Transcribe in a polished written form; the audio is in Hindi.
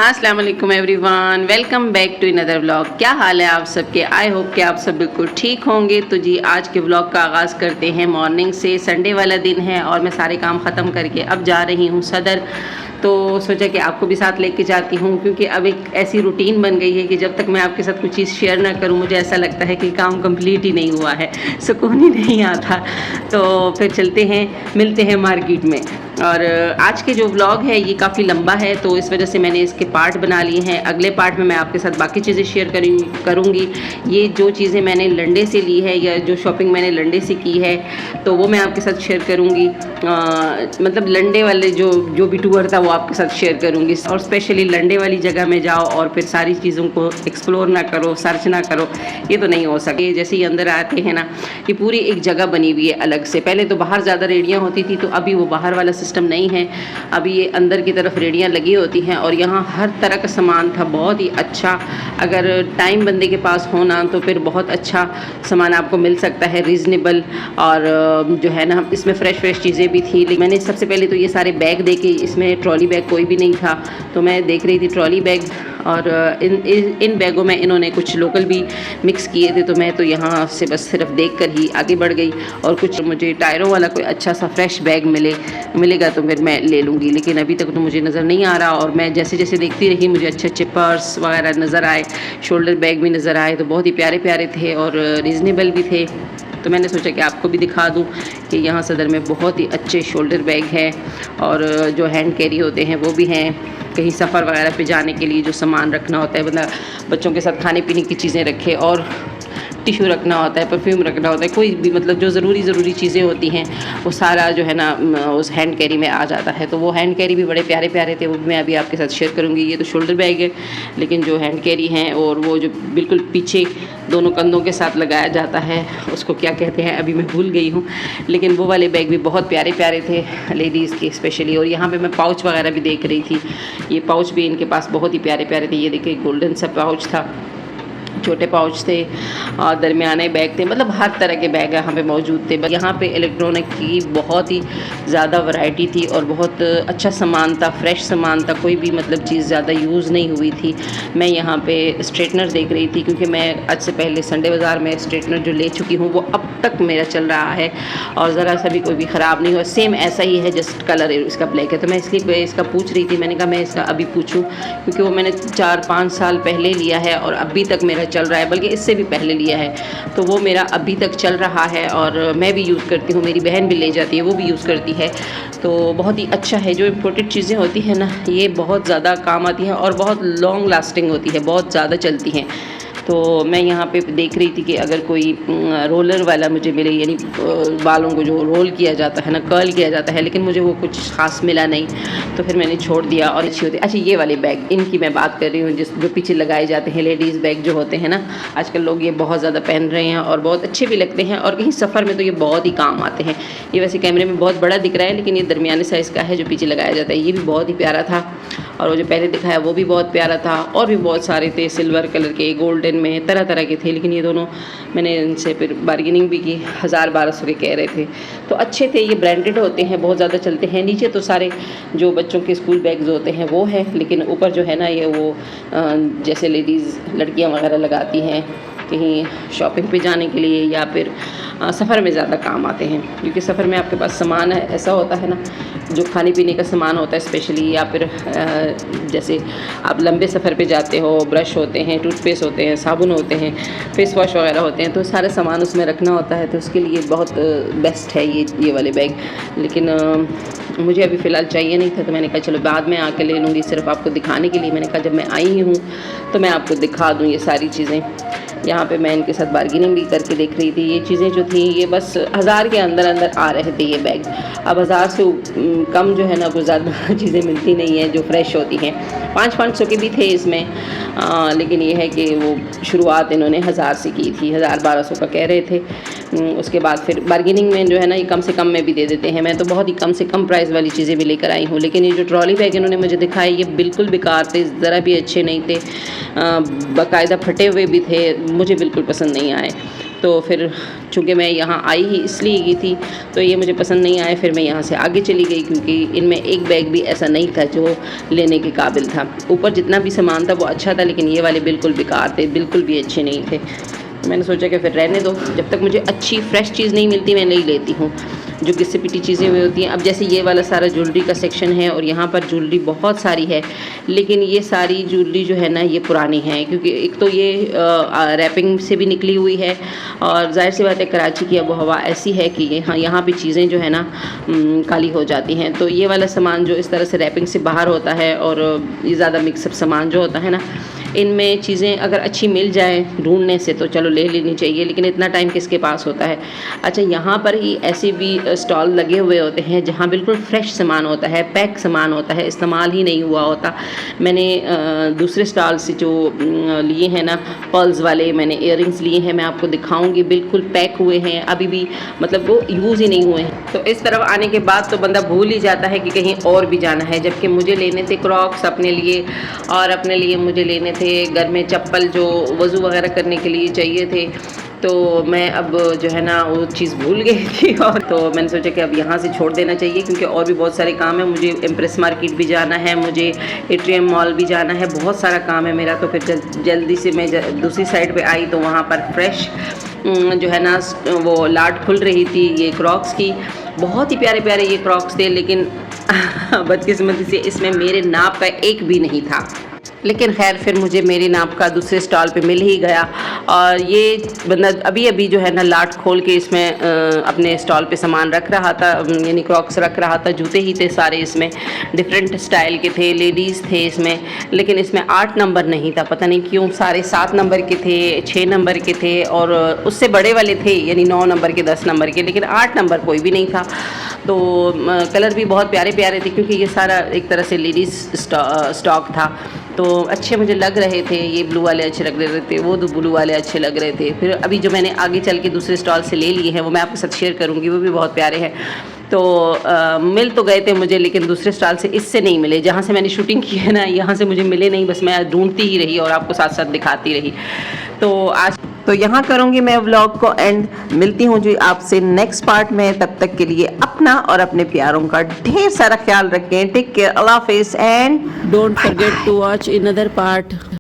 हाँ, अस्सलाम वालेकुम everyone, welcome back to another vlog. क्या हाल है आप सबके? आई होप कि आप सब बिल्कुल ठीक होंगे। तो जी आज के व्लॉग का आगाज़ करते हैं मॉर्निंग से। संडे वाला दिन है और मैं सारे काम ख़त्म करके अब जा रही हूँ सदर। तो सोचा कि आपको भी साथ लेके जाती हूँ, क्योंकि अब एक ऐसी रूटीन बन गई है कि जब तक मैं आपके साथ कुछ चीज़ शेयर ना करूँ मुझे ऐसा लगता है कि काम कंप्लीट ही नहीं हुआ है, सुकून ही नहीं आता। तो फिर चलते हैं, मिलते हैं मार्केट में। और आज के जो व्लॉग है ये काफ़ी लंबा है, तो इस वजह से मैंने इसके पार्ट बना लिए हैं। अगले पार्ट में मैं आपके साथ बाकी चीज़ें शेयर करूँगी। ये जो चीज़ें मैंने लंडे से ली है या जो शॉपिंग मैंने लंडे से की है तो वो मैं आपके साथ शेयर करूँगी। मतलब लंडे वाले जो भी टूर था वो आपके साथ शेयर करूँगी। और स्पेशली लंडे वाली जगह में जाओ और फिर सारी चीज़ों को एक्सप्लोर ना करो, सर्च ना करो, ये तो नहीं हो सके। जैसे ही अंदर आते हैं ना, ये पूरी एक जगह बनी हुई है अलग से। पहले तो बाहर ज़्यादा रेडियाँ होती थी, तो अभी वो बाहर वाला सिस्टम नहीं है। अभी ये अंदर की तरफ रेडियाँ लगी होती हैं और यहाँ हर तरह का सामान था, बहुत ही अच्छा। अगर टाइम बंदे के पास होना तो फिर बहुत अच्छा सामान आपको मिल सकता है, रीज़नेबल। और जो है ना, इसमें फ़्रेश चीज़ें भी थी। लेकिन मैंने सबसे पहले तो ये सारे बैग देखे, इसमें ट्रॉली बैग कोई भी नहीं था, तो मैं देख रही थी ट्रॉली बैग। और इन बैगों में इन्होंने कुछ लोकल भी मिक्स किए थे, तो मैं तो यहाँ से बस सिर्फ देख कर ही आगे बढ़ गई। और कुछ मुझे टायरों वाला कोई अच्छा सा फ्रेश बैग मिलेगा तो फिर मैं ले लूँगी। लेकिन अभी तक तो मुझे नज़र नहीं आ रहा। और मैं जैसे जैसे देखती रही मुझे अच्छे अच्छे पर्स वगैरह नज़र आए, शोल्डर बैग भी नज़र आए, तो बहुत ही प्यारे प्यारे थे और रीज़नेबल भी थे। तो मैंने सोचा कि आपको भी दिखा दूं कि यहाँ सदर में बहुत ही अच्छे शोल्डर बैग हैं और जो हैंड कैरी होते हैं वो भी हैं। कहीं सफ़र वगैरह पे जाने के लिए जो सामान रखना होता है, बंदा बच्चों के साथ खाने पीने की चीज़ें रखे, और टिश्यू रखना होता है, परफ्यूम रखना होता है, कोई भी मतलब जो ज़रूरी चीज़ें होती हैं वो सारा जो है ना उस हैंड कैरी में आ जाता है। तो वो हैंड कैरी भी बड़े प्यारे प्यारे थे, वो मैं अभी आपके साथ शेयर करूँगी। ये तो शोल्डर बैग है, लेकिन जो हैंड कैरी हैं और वो जो बिल्कुल पीछे दोनों कंधों के साथ लगाया जाता है, उसको क्या कहते हैं अभी मैं भूल गई हूँ, लेकिन वो वाले बैग भी बहुत प्यारे प्यारे थे लेडीज़ के स्पेशली। और यहाँ पे मैं पाउच वगैरह भी देख रही थी, ये पाउच भी इनके पास बहुत ही प्यारे प्यारे थे। ये देखिए गोल्डन सा पाउच था, छोटे पाउच थे और दरमियाने बैग थे, मतलब हर तरह के बैग यहाँ पे मौजूद थे। यहाँ पे इलेक्ट्रॉनिक की बहुत ही ज़्यादा वैरायटी थी और बहुत अच्छा सामान था, फ्रेश सामान था, कोई भी मतलब चीज़ ज़्यादा यूज़ नहीं हुई थी। मैं यहाँ पे स्ट्रेटनर देख रही थी, क्योंकि मैं आज से पहले संडे बाज़ार में स्ट्रेटनर जो ले चुकी हूँ वो अब तक मेरा चल रहा है और ज़रा सा भी कोई भी ख़राब नहीं हुआ, सेम ऐसा ही है, जस्ट कलर इसका ब्लैक है। तो मैं इसलिए इसका पूछ रही थी, मैंने कहा मैं इसका अभी पूछूँ, क्योंकि वो मैंने 4-5 साल पहले लिया है और अभी तक मेरा चल रहा है, बल्कि इससे भी पहले लिया है, तो वो मेरा अभी तक चल रहा है और मैं भी यूज़ करती हूँ, मेरी बहन भी ले जाती है, वो भी यूज़ करती है। तो बहुत ही अच्छा है। जो इम्पोर्टेड चीज़ें होती हैं ना, ये बहुत ज़्यादा काम आती हैं और बहुत लॉन्ग लास्टिंग होती है, बहुत ज़्यादा चलती हैं। तो मैं यहाँ पे देख रही थी कि अगर कोई रोलर वाला मुझे मिले, यानी बालों को जो रोल किया जाता है ना, कर्ल किया जाता है, लेकिन मुझे वो कुछ ख़ास मिला नहीं, तो फिर मैंने छोड़ दिया। और अच्छी होती, अच्छा ये वाले बैग, इनकी मैं बात कर रही हूँ, जो पीछे लगाए जाते हैं, लेडीज़ बैग जो होते हैं ना, आजकल लोग ये बहुत ज़्यादा पहन रहे हैं और बहुत अच्छे भी लगते हैं और कहीं सफ़र में तो ये बहुत ही काम आते हैं। ये वैसे कैमरे में बहुत बड़ा दिख रहा है, लेकिन ये दरमियाने साइज़ का है जो पीछे लगाया जाता है, ये भी बहुत ही प्यारा था। और वो जो पहले दिखाया वो भी बहुत प्यारा था, और भी बहुत सारे थे, सिल्वर कलर के, गोल्डन में, तरह तरह के थे। लेकिन ये दोनों मैंने इनसे फिर बार्गेनिंग भी की, 1000-1200 के कह रहे थे, तो अच्छे थे। ये ब्रांडेड होते हैं, बहुत ज़्यादा चलते हैं। नीचे तो सारे जो बच्चों के स्कूल बैग्स होते हैं वो है, लेकिन ऊपर जो है ना ये वो जैसे लेडीज़ लड़कियां वगैरह लगाती हैं कहीं शॉपिंग पे जाने के लिए, या फिर सफ़र में ज़्यादा काम आते हैं, क्योंकि सफ़र में आपके पास सामान है, ऐसा होता है ना, जो खाने पीने का सामान होता है स्पेशली, या फिर जैसे आप लंबे सफ़र पे जाते हो, ब्रश होते हैं, टूथपेस्ट होते हैं, साबुन होते हैं, फेस वॉश वगैरह होते हैं, तो सारे सामान उसमें रखना होता है, तो उसके लिए बहुत बेस्ट है ये वाले बैग। लेकिन मुझे अभी फ़िलहाल चाहिए नहीं था, तो मैंने कहा चलो बाद में आके ले लूँगी, सिर्फ आपको दिखाने के लिए। मैंने कहा जब मैं आई हूँ तो मैं आपको दिखा दूँ ये सारी चीज़ें। यहाँ पे मैं इनके साथ बार्गेनिंग भी करके देख रही थी। ये चीज़ें जो थी ये बस 1000 के अंदर अंदर आ रहे थे ये बैग। अब 1000 से कम जो है ना कुछ ज़्यादा चीज़ें मिलती नहीं हैं जो फ्रेश होती हैं। 500-500 के भी थे इसमें, लेकिन ये है कि वो शुरुआत इन्होंने 1000 से की थी, 1000-1200 का कह रहे थे। उसके बाद फिर बार्गेनिंग में जो है ना ये कम से कम में भी दे देते हैं। मैं तो बहुत ही कम से कम प्राइस वाली चीज़ें भी लेकर आई हूँ, लेकिन ये जो ट्रॉली बैग इन्होंने मुझे दिखाए ये बिल्कुल बेकार थे, ज़रा भी अच्छे नहीं थे, बाकायदा फटे हुए भी थे, मुझे बिल्कुल पसंद नहीं आए। तो फिर चूँकि मैं यहाँ आई ही इसलिए गई थी, तो ये मुझे पसंद नहीं आए, फिर मैं यहाँ से आगे चली गई क्योंकि इनमें एक बैग भी ऐसा नहीं था जो लेने के काबिल था। ऊपर जितना भी सामान था वो अच्छा था, लेकिन ये वाले बिल्कुल बेकार थे, बिल्कुल भी अच्छे नहीं थे। मैंने सोचा कि फिर रहने दो, जब तक मुझे अच्छी फ्रेश चीज़ नहीं मिलती मैं नहीं लेती हूँ, जो घिसी पिटी चीज़ें हुई होती हैं। अब जैसे ये वाला सारा ज्वेलरी का सेक्शन है और यहाँ पर ज्वेलरी बहुत सारी है, लेकिन ये सारी ज्वेलरी जो है ना ये पुरानी है, क्योंकि एक तो ये रैपिंग से भी निकली हुई है, और जाहिर सी बात है कराची की आबोहवा ऐसी है कि यहाँ पे चीज़ें जो है ना काली हो जाती हैं। तो ये वाला सामान जो इस तरह से रैपिंग से बाहर होता है, और ये ज़्यादा मिक्सअप सामान जो होता है ना, इनमें चीज़ें अगर अच्छी मिल जाए ढूंढने से तो चलो ले लेनी चाहिए, लेकिन इतना टाइम किसके पास होता है। अच्छा, यहाँ पर ही ऐसे भी स्टॉल लगे हुए होते हैं जहाँ बिल्कुल फ्रेश सामान होता है, पैक सामान होता है, इस्तेमाल ही नहीं हुआ होता। मैंने दूसरे स्टॉल से जो लिए हैं ना पर्ल्स वाले, मैंने इयररिंग्स लिए हैं, मैं आपको दिखाऊंगी, बिल्कुल पैक हुए हैं, अभी भी मतलब वो यूज़ ही नहीं हुए हैं। तो इस तरफ आने के बाद तो बंदा भूल ही जाता है कि कहीं और भी जाना है, जबकि मुझे लेने थे क्रॉक्स अपने लिए, और अपने लिए मुझे लेने थे घर में चप्पल जो वज़ू वगैरह करने के लिए चाहिए थे। तो मैं अब जो है ना वो चीज़ भूल गई थी, और तो मैंने सोचा कि अब यहाँ से छोड़ देना चाहिए, क्योंकि और भी बहुत सारे काम है। मुझे इम्प्रेस मार्केट भी जाना है, मुझे एट्रियम मॉल भी जाना है, बहुत सारा काम है मेरा। तो फिर जल्दी से मैं दूसरी साइड पे आई तो वहाँ पर फ्रेश जो है ना वो लाट खुल रही थी ये क्रॉक्स की। बहुत ही प्यारे प्यारे ये क्रॉक्स थे, लेकिन बदकिस्मती से इसमें मेरे नाप का एक भी नहीं था। लेकिन खैर फिर मुझे मेरी नाप का दूसरे स्टॉल पे मिल ही गया, और ये बंदा अभी अभी जो है ना लाट खोल के इसमें अपने स्टॉल पे सामान रख रहा था, यानी क्रॉक्स रख रहा था। जूते ही थे सारे इसमें, डिफरेंट स्टाइल के थे, लेडीज़ थे इसमें, लेकिन इसमें 8 नंबर नहीं था, पता नहीं क्यों। सारे 7 नंबर के थे, 6 नंबर के थे, और उससे बड़े वाले थे यानी 9 नंबर के, 10 नंबर के, लेकिन 8 नंबर कोई भी नहीं था। तो कलर भी बहुत प्यारे प्यारे थे, क्योंकि ये सारा एक तरह से लेडीज़ स्टॉक था, तो अच्छे मुझे लग रहे थे। ये ब्लू वाले अच्छे लग रहे थे, वो ब्लू वाले अच्छे लग रहे थे। फिर अभी जो मैंने आगे चल के दूसरे स्टॉल से ले लिए हैं वो मैं आपके साथ शेयर करूँगी, वो भी बहुत प्यारे हैं। तो मिल तो गए थे मुझे, लेकिन दूसरे स्टॉल से इससे नहीं मिले, जहाँ से मैंने शूटिंग की है ना यहाँ से मुझे मिले नहीं, बस मैं ढूंढती ही रही और आपको साथ साथ दिखाती रही। तो आज तो यहाँ करूँगी मैं व्लॉग को एंड। मिलती हूँ जी आपसे नेक्स्ट पार्ट में, तब तक के लिए अपना और अपने प्यारों का ढेर सारा ख्याल रखें। टेक केयर, अल्लाह हाफिज़, and don't forget to watch another part.